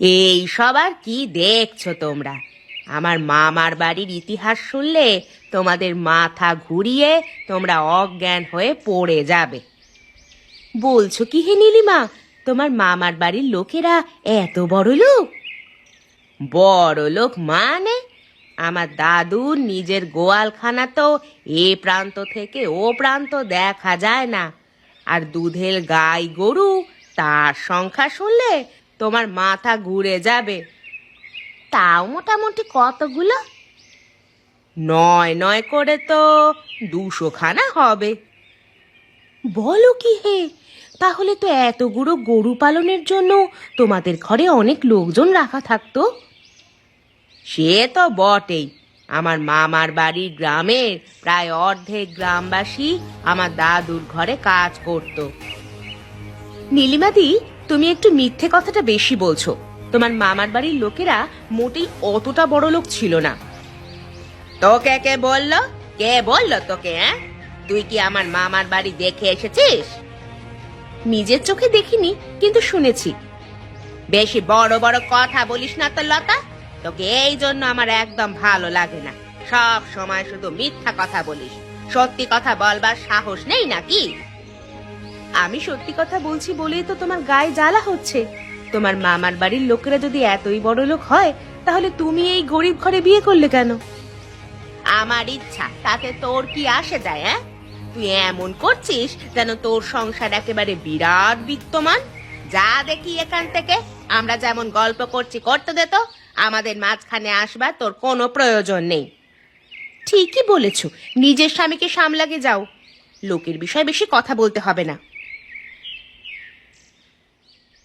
এই সব আর কি দেখছো তোমরা? আমার মামার বাড়ির ইতিহাস শুনলে তোমাদের মাথা ঘুরিয়ে তোমরা অজ্ঞান হয়ে পড়ে যাবে। বলছো কি হে নীলিমা, তোমার মামার বাড়ির লোকেরা এত বড় লোক? বড় লোক মানে আমার দাদুর নিজের গোয়ালখানা তো এ প্রান্ত থেকে ও প্রান্ত দেখা যায় না। আর দুধের গাই গরু, তার সংখ্যা শুনলে তোমার মাথা ঘুরে যাবে। তাও মোটামুটি কতগুলো? নয় নয় করে তো 200 খানা হবে। বলো কি হে, তাহলে তো এতগুলো গরু পালনের জন্য তোমাদের ঘরে অনেক লোকজন রাখা থাকতো। সে তো বটেই, আমার মামার বাড়ির গ্রামের প্রায় অর্ধেক গ্রামবাসী আমার দাদুর ঘরে কাজ করত। নীলিমাদি, তুমি একটু মিথ্যে কথাটা বেশি বলছো। তোমার মামার বাড়ির লোকেরা মোটেই অতটা বড় লোক ছিল না। তোকে কে বললো? কে বললো তোকে? তুই কি আমার মামার বাড়ি দেখে এসেছিস? নিজের চোখে দেখিনি, কিন্তু শুনেছি। বেশি বড় বড় কথা বলিস না তো লতা, তোকে এই জন্য আমার একদম ভালো লাগে না। সব সময় শুধু মিথ্যা কথা বলিস, সত্যি কথা বলবার সাহস নেই নাকি? আমি সত্যি কথা বলছি বলেই তো তোমার গায়ে জ্বালা হচ্ছে। তোমার মামার বাড়ির লোকেরা যদি এতই বড় লোক হয়, তাহলে তুমি এই গরিব ঘরে বিয়ে করলে কেন? আমার ইচ্ছা, তাতে তোর কি আসে যায়? তুই এমন করছিস যেন তোর সংসার একেবারে বিরাট বিত্তমান। যা দেখি এখান থেকে। আমরা যেমন গল্প করছি করতে দে তো, আমাদের মাঝখানে আসবার তোর কোনো প্রয়োজন নেই। ঠিকই বলেছ, নিজের স্বামীকে সামলাগে যাও, লোকের বিষয়ে বেশি কথা বলতে হবে না।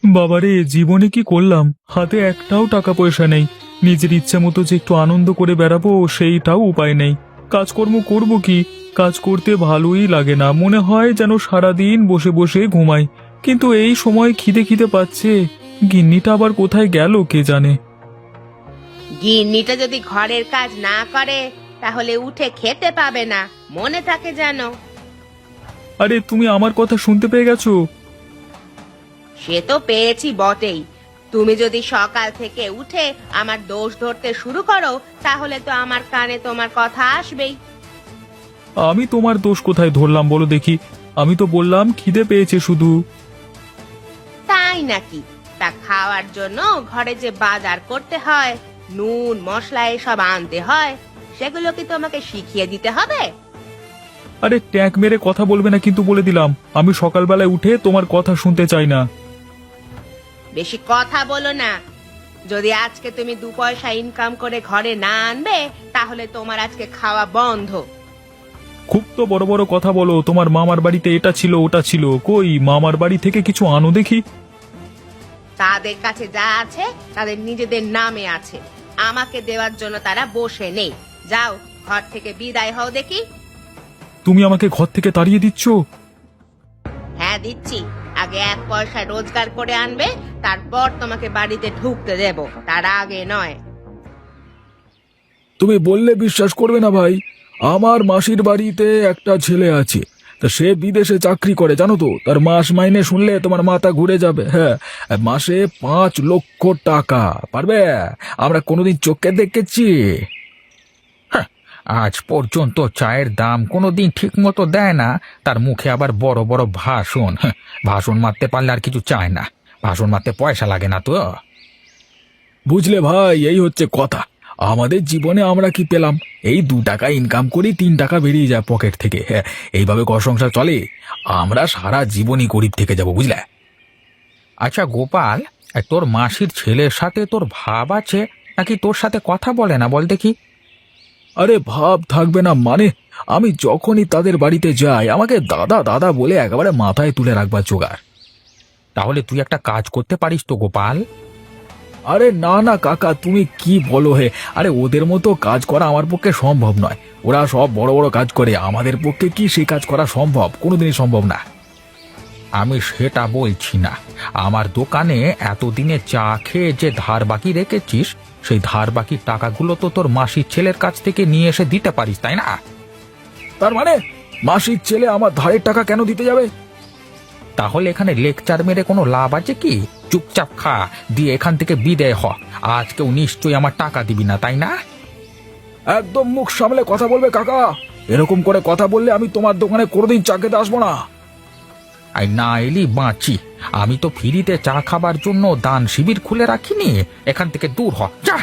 বাবারে, জীবনে কি করলাম! হাতে একটাও টাকা পয়সা নেই। নিজের ইচ্ছে মতো যে একটু আনন্দ করে বেড়াবো, সেইটাও উপায় নেই। কাজকর্ম করব কি? কাজ করতে ভালোই লাগে না, মনে হয় যেন সারাদিন বসে বসে ঘুমাই। কিন্তু এই সময় খিদে খিদে পাচ্ছে। গিন্নিটা আবার কোথায় গেল কে জানে। গিন্নিটা যদি ঘরের কাজ না করে, তাহলে উঠে খেতে পাবে না, মনে থাকে যেন। আরে, তুমি আমার কথা শুনতে পেয়ে গেছো? সে তো পেয়েছি বটেই। তুমি যদি সকাল থেকে উঠে আমার দোষ ধরতে শুরু করো, তাহলে তো আমার কানে তোমার কথা আসবেই। আমি তোমার দোষ কোথায় ধরলাম বলো দেখি? আমি তো বললাম খিদে পেয়েছে শুধু। তাই নাকি? তা খাওয়ার জন্য ঘরে যে বাজার করতে হয়, নুন মশলা এসব আনতে হয়, সেগুলো কি তোমাকে শিখিয়ে দিতে হবে? আরে, ট্যাঁক মেরে কথা বলবে না কিন্তু, বলে দিলাম। আমি সকালবেলায় উঠে তোমার কথা শুনতে চাই না। বেশি কথা বলো না। যদি আজকে তুমি 2 পয়সা ইনকাম করে ঘরে না আনবে, তাহলে তোমার আজকে খাওয়া বন্ধ। খুব তো বড় বড় কথা বলো। তোমার মামার বাড়িতে এটা ছিল ওটা ছিল, কই মামার বাড়ি থেকে কিছু আনো দেখি। তাদের কাছে যা আছে তাদের নিজেদের নামে আছে, আমাকে দেওয়ার জন্য তারা বসে নেই। যাও, ঘর থেকে বিদায় হও দেখি। তুমি আমাকে ঘর থেকে তাড়িয়ে দিচ্ছ? হ্যাঁ দিচ্ছি। আগে 1 পয়সা রোজগার করে আনবে, তারপর তোমাকে বাড়িতে ঢুকতে দেব, তার আগে নয়। তুমি বললে বিশ্বাস করবে না ভাই। আমার মাসির বাড়িতে একটা ছেলে আছে, তা সে বিদেশে চাকরি করে জানো তো। তার মাস মাইনে শুনলে তোমার মাথা ঘুরে যাবে। হ্যাঁ, মাসে 5 লক্ষ টাকা। পারবে? আমরা কোনোদিন চোখে দেখেছি? আজ পর্যন্ত চায়ের দাম কোনোদিন ঠিক মতো দেয় না, তার মুখে আবার বড় বড় ভাষণ। ভাষণ মারতে পারলে আর কিছু চায় না। ভাষণ মারতে পয়সা লাগে না তো। বুঝলে ভাই, এই হচ্ছে কথা। আমাদের জীবনে আমরা কি পেলাম? এই 2 টাকা ইনকাম করি, 3 টাকা বেরিয়ে যায় পকেট থেকে। হ্যাঁ, এইভাবে ঘর সংসার চলে। আমরা সারা জীবনই গরিব থেকে যাব, বুঝলে? আচ্ছা গোপাল, তোর মাসির ছেলের সাথে তোর ভাব আছে নাকি তোর সাথে কথা বলে না বল দেখি? আরে ভাব থাকবে না মানে? আমি যখনই তাদের বাড়িতে যাই, আমাকে দাদা দাদা বলে একেবারে মাথায় তুলে রাখবার জোগাড়। তাহলে তুই একটা কাজ করতে পারিস তো গোপাল। আরে না না কাকা, তুমি কি বলো হে? আরে ওদের মতো কাজ করা আমার পক্ষে সম্ভব নয়। ওরা সব বড় বড় কাজ করে, আমাদের পক্ষে কি সেই কাজ করা সম্ভব? কোনোদিনই সম্ভব না। আমি সেটা বলছি না। আমার দোকানে এতদিনে চা খেয়ে যে ধার বাকি রেখেছিস, সেই ধার বাকির টাকাগুলো তো তোর মাসির ছেলের কাছ থেকে নিয়ে এসে দিতে পারিস, তাই না? তার মানে মাসির ছেলে আমার ধারের টাকা কেন দিতে যাবে? তাহলে এখানে লেকচার মেরে কোনো লাভ আছে কি? চুপচাপ খা, দিয়ে এখান থেকে বিদায় হ। আজকেও নিশ্চয়ই আমার টাকা দিবি না, তাই না? একদম মুখ সামলে কথা বলবে কাকা। এরকম করে কথা বললে আমি তোমার দোকানে কোনোদিন চা খেতে আসবো না। আর না এলি বাঁচি। আমি তো ফ্রিতে চা খাবার জন্য দান শিবির খুলে রাখিনি। এখান থেকে দূর হ, যা।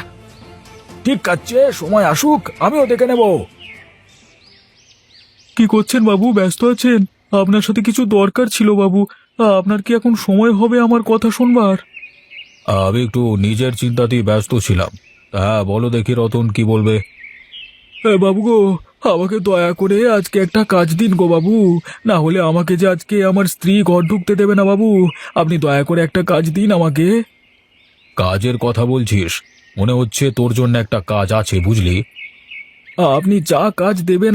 ঠিক আছে, সময় আসুক, আমিও দেখে নেব। কি করছেন বাবু, ব্যস্ত আছেন? আপনার সাথে কিছু দরকার ছিল বাবু। আপনার কি এখন সময় হবে আমার কথা শুনবার? আমি একটু নিজের চিন্তাতেই ব্যস্ত ছিলাম। হ্যাঁ, বলো দেখি রতন, কি বলবে? বাবু গো, আমাকে দয়া করে আজকে একটা কাজ দিন গো বাবু। না হলে আমাকে যে আজকে আমার স্ত্রী ঘর ঢুকতে দেবে না বাবু। আপনি দয়া করে একটা কাজ দিন আমাকে। কাজের কথা বলছিস? মনে হচ্ছে তোর জন্য একটা কাজ আছে, বুঝলি? আপনি যা কাজ দেবেন